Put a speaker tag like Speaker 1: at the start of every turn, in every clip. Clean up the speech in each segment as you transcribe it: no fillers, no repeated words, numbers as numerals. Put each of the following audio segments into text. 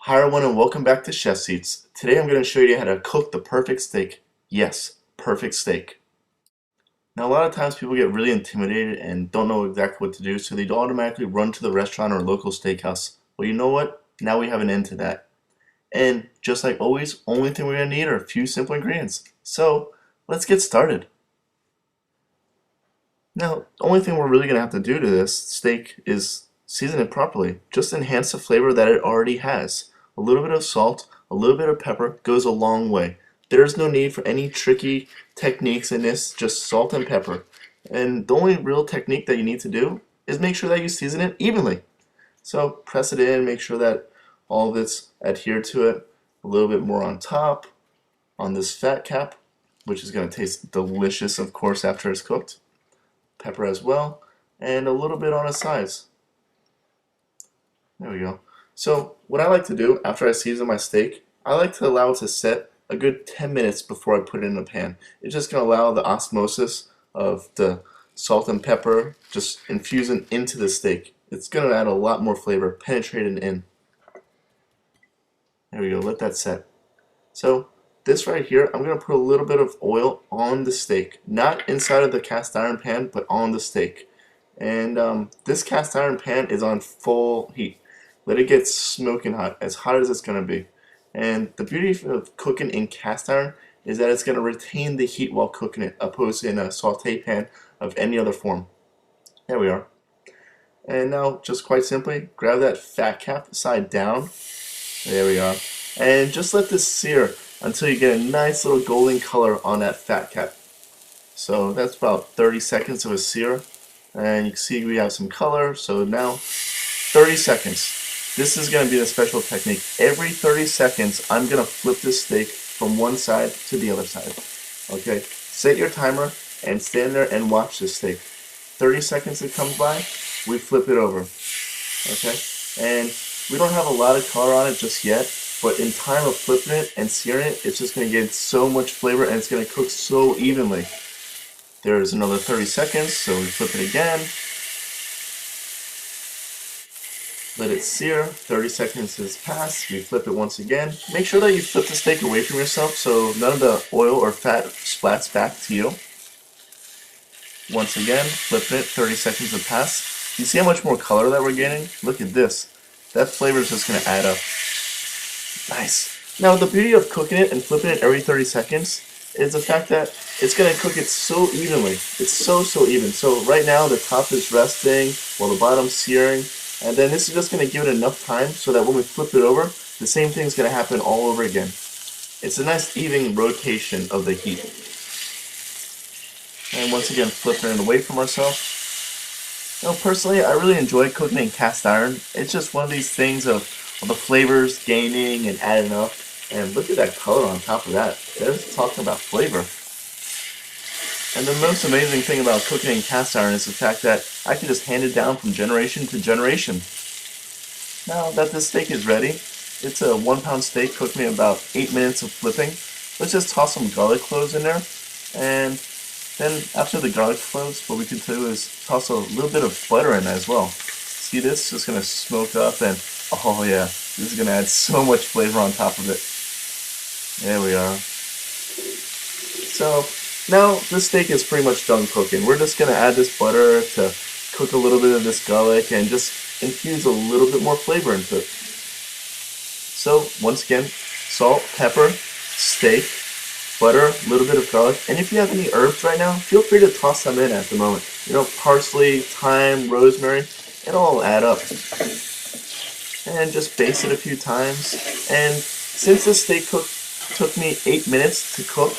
Speaker 1: Hi everyone and welcome back to Chef Seats. Today I'm going to show you how to cook the perfect steak. Yes, perfect steak. Now a lot of times people get really intimidated and don't know exactly what to do, so they automatically run to the restaurant or local steakhouse. Well, you know what? Now we have an end to that. And just like always, only thing we're going to need are a few simple ingredients. So let's get started. Now, the only thing we're really going to have to do to this steak is season it properly. Just enhance the flavor that it already has. A little bit of salt, a little bit of pepper goes a long way. There's no need for any tricky techniques in this, just salt and pepper. And the only real technique that you need to do is make sure that you season it evenly. So press it in, make sure that all of it's adhered to it. A little bit more on top, on this fat cap, which is going to taste delicious, of course, after it's cooked. Pepper as well, and a little bit on the sides. There we go. So what I like to do after I season my steak, I like to allow it to set a good 10 minutes before I put it in the pan. It's just going to allow the osmosis of the salt and pepper just infusing into the steak. It's going to add a lot more flavor, penetrating in. There we go, let that set. So this right here, I'm going to put a little bit of oil on the steak. Not inside of the cast iron pan, but on the steak. And this cast iron pan is on full heat. Let it get smoking hot as it's going to be. And the beauty of cooking in cast iron is that it's going to retain the heat while cooking it, opposed to in a saute pan of any other form. There we are. And now, just quite simply, grab that fat cap side down. There we are. And just let this sear until you get a nice little golden color on that fat cap. So that's about 30 seconds of a sear. And you can see we have some color. So now 30 seconds. This is going to be the special technique. Every 30 seconds I'm going to flip this steak from one side to the other side. Okay, set your timer and stand there and watch this steak. 30 seconds it comes by, we flip it over. Okay, and we don't have a lot of color on it just yet, but in time of flipping it and searing it, it's just going to get so much flavor and it's going to cook so evenly. There's another 30 seconds, so we flip it again. Let it sear. 30 seconds has passed. We flip it once again. Make sure that you flip the steak away from yourself so none of the oil or fat splats back to you. Once again, flipping it. 30 seconds have passed. You see how much more color that we're getting? Look at this. That flavor is just going to add up. Nice. Now the beauty of cooking it and flipping it every 30 seconds is the fact that it's going to cook it so evenly. It's so even. So right now the top is resting while the bottom's searing. And then this is just going to give it enough time so that when we flip it over, the same thing is going to happen all over again. It's a nice even rotation of the heat. And once again, flipping it away from ourselves. You know, personally, I really enjoy cooking in cast iron. It's just one of these things of the flavors gaining and adding up. And look at that color on top of that. There's talking about flavor. And the most amazing thing about cooking in cast iron is the fact that I can just hand it down from generation to generation. Now that this steak is ready, it's a 1 pound steak, cooked me about 8 minutes of flipping. Let's just toss some garlic cloves in there, and then after the garlic cloves, what we can do is toss a little bit of butter in as well. See this? Just going to smoke up, and oh yeah, this is going to add so much flavor on top of it. There we are. So now this steak is pretty much done cooking. We're just going to add this butter to cook a little bit of this garlic and just infuse a little bit more flavor into it. So once again, salt, pepper, steak, butter, a little bit of garlic, and if you have any herbs right now, feel free to toss them in at the moment. You know, parsley, thyme, rosemary, it'll all add up. And just baste it a few times. And since this steak took me 8 minutes to cook,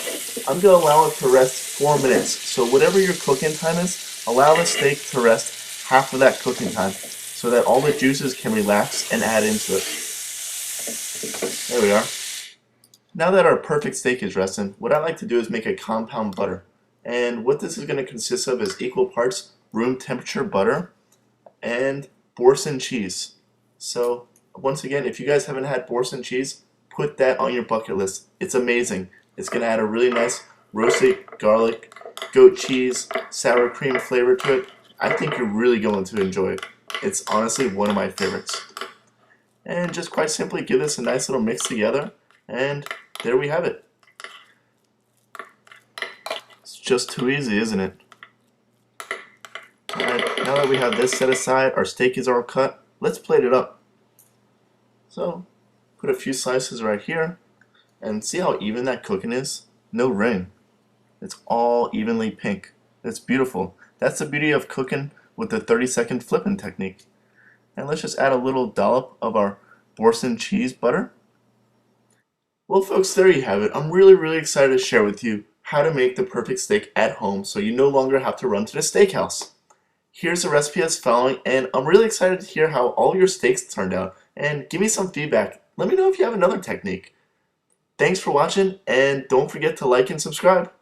Speaker 1: I'm going to allow it to rest 4 minutes. So whatever your cooking time is, allow the steak to rest half of that cooking time so that all the juices can relax and add into it. There we are. Now that our perfect steak is resting, what I like to do is make a compound butter. And what this is going to consist of is equal parts room temperature butter and Boursin cheese. So once again, if you guys haven't had Boursin cheese, put that on your bucket list. It's amazing. It's going to add a really nice roasted garlic, goat cheese, sour cream flavor to it. I think you're really going to enjoy it. It's honestly one of my favorites. and just quite simply give this a nice little mix together, and there we have it. It's just too easy, isn't it? Alright, now that we have this set aside, our steak is all cut, let's plate it up. So, put a few slices right here, and see how even that cooking is? No ring. It's all evenly pink. It's beautiful. That's the beauty of cooking with the 30-second flipping technique. And let's just add a little dollop of our Boursin cheese butter. Well, folks, there you have it. I'm really excited to share with you how to make the perfect steak at home so you no longer have to run to the steakhouse. Here's the recipe as following, and I'm really excited to hear how all your steaks turned out, and give me some feedback. Let me know if you have another technique. Thanks for watching, and don't forget to like and subscribe.